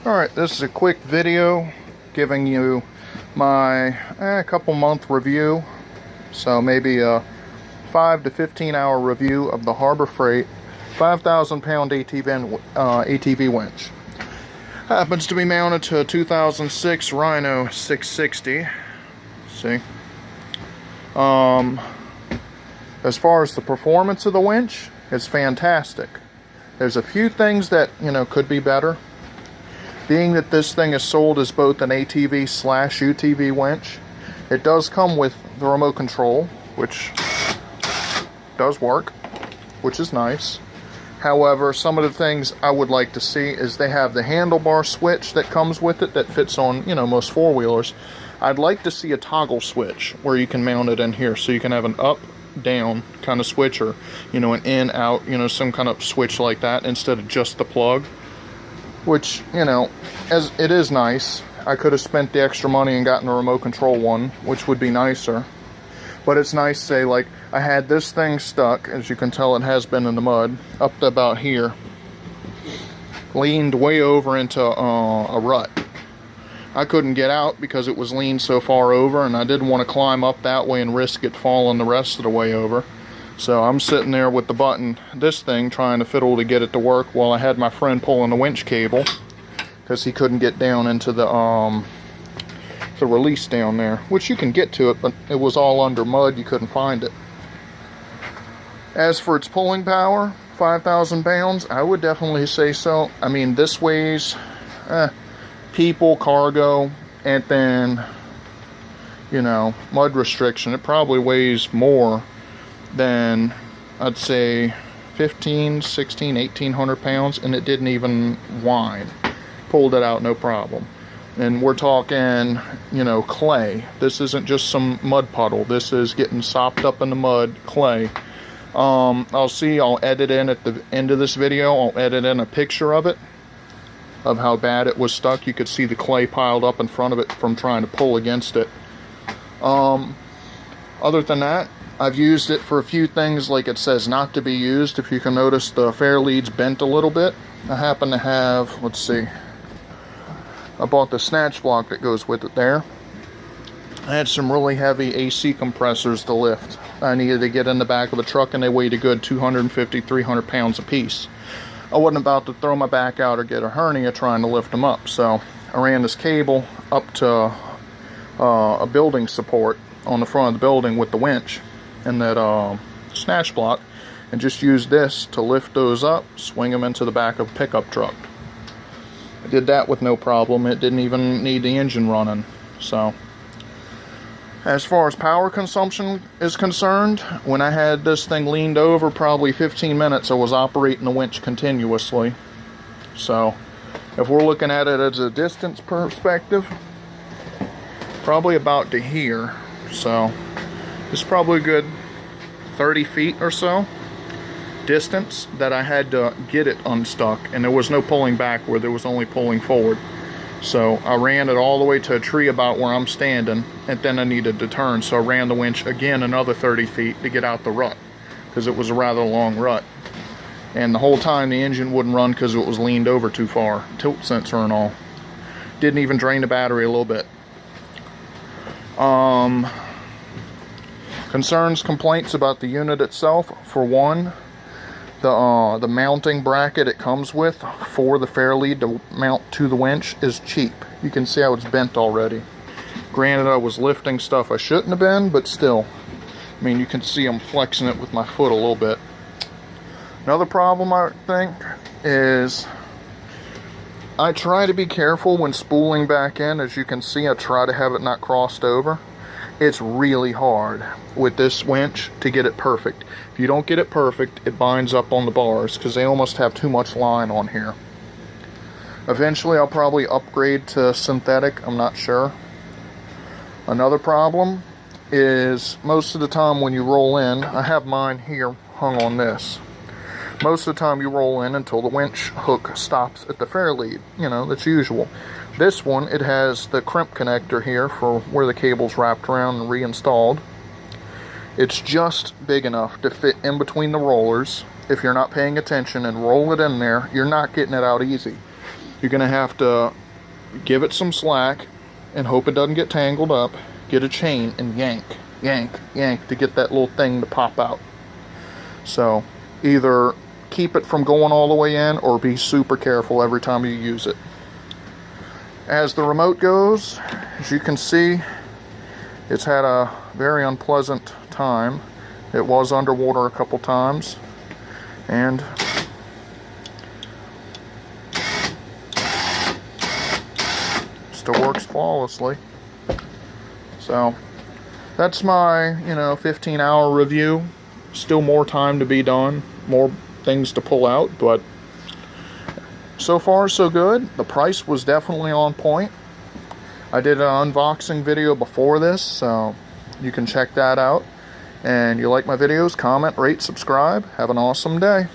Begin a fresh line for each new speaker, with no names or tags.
Alright, this is a quick video giving you my couple month review. So maybe a 5 to 15 hour review of the Harbor Freight 5,000 pound ATV winch. Happens to be mounted to a 2006 Rhino 660. See? As far as the performance of the winch, it's fantastic. There's a few things that, could be better. Being that this thing is sold as both an ATV/UTV winch, it does come with the remote control, which does work, which is nice. However, some of the things I would like to see is they have the handlebar switch that comes with it that fits on, most four-wheelers. I'd like to see a toggle switch where you can mount it in here, so you can have an up, down kind of switch, or, an in, out, some kind of switch like that instead of just the plug. Which, as it is nice. I could have spent the extra money and gotten a remote control one, which would be nicer. But it's nice, say, like, I had this thing stuck, as you can tell it has been in the mud, up to about here. Leaned way over into a rut. I couldn't get out because it was leaned so far over, and I didn't want to climb up that way and risk it falling the rest of the way over. So I'm sitting there with the button, this thing, trying to fiddle to get it to work while I had my friend pulling the winch cable because he couldn't get down into the release down there, which you can get to it, but it was all under mud, you couldn't find it. As for its pulling power, 5,000 pounds, I would definitely say so. I mean, this weighs people, cargo, and then, mud restriction. It probably weighs more than, I'd say, 15, 16, 1,800 pounds, and it didn't even whine. Pulled it out no problem. And we're talking, clay. This isn't just some mud puddle. This is getting sopped up in the mud, clay. I'll edit in at the end of this video, I'll edit in a picture of it, of how bad it was stuck. You could see the clay piled up in front of it from trying to pull against it. Other than that, I've used it for a few things like it says not to be used. If you can notice, the fair lead's bent a little bit. I happen to have, let's see, I bought the Snatch Block that goes with it there. I had some really heavy AC compressors to lift. I needed to get in the back of the truck, and they weighed a good 250, 300 pounds a piece. I wasn't about to throw my back out or get a hernia trying to lift them up, so I ran this cable up to a building support on the front of the building with the winch and that Snatch Block, and just used this to lift those up, swing them into the back of a pickup truck. I did that with no problem. It didn't even need the engine running. So, as far as power consumption is concerned, when I had this thing leaned over probably 15 minutes, I was operating the winch continuously. So, if we're looking at it as a distance perspective, probably about to here. So, it's probably a good 30 feet or so distance that I had to get it unstuck, and there was no pulling backward, there was only pulling forward. So I ran it all the way to a tree about where I'm standing, and then I needed to turn, so I ran the winch again another 30 feet to get out the rut, because it was a rather long rut. And the whole time the engine wouldn't run because it was leaned over too far, tilt sensor and all. Didn't even drain the battery a little bit. Concerns, complaints about the unit itself. For one, the mounting bracket it comes with for the fair lead to mount to the winch is cheap. You can see how it's bent already. Granted, I was lifting stuff I shouldn't have been, but still, I mean, you can see I'm flexing it with my foot a little bit. Another problem, I think, is I try to be careful when spooling back in. As you can see, I try to have it not crossed over. It's really hard with this winch to get it perfect. If you don't get it perfect, it binds up on the bars because they almost have too much line on here. Eventually, I'll probably upgrade to synthetic. I'm not sure. Another problem is most of the time when you roll in, I have mine here hung on this. Most of the time you roll in until the winch hook stops at the fair lead. That's usual. This one, it has the crimp connector here for where the cable's wrapped around and reinstalled. It's just big enough to fit in between the rollers. If you're not paying attention and roll it in there, you're not getting it out easy. You're going to have to give it some slack and hope it doesn't get tangled up. Get a chain and yank, yank, yank to get that little thing to pop out. So either keep it from going all the way in or be super careful every time you use it. As the remote goes, as you can see, it's had a very unpleasant time. It was underwater a couple times, and still works flawlessly. So that's my 15-hour review. Still more time to be done, more things to pull out, but so far so good. The price was definitely on point. I did an unboxing video before this, so you can check that out. And you like my videos, comment, rate, subscribe. Have an awesome day.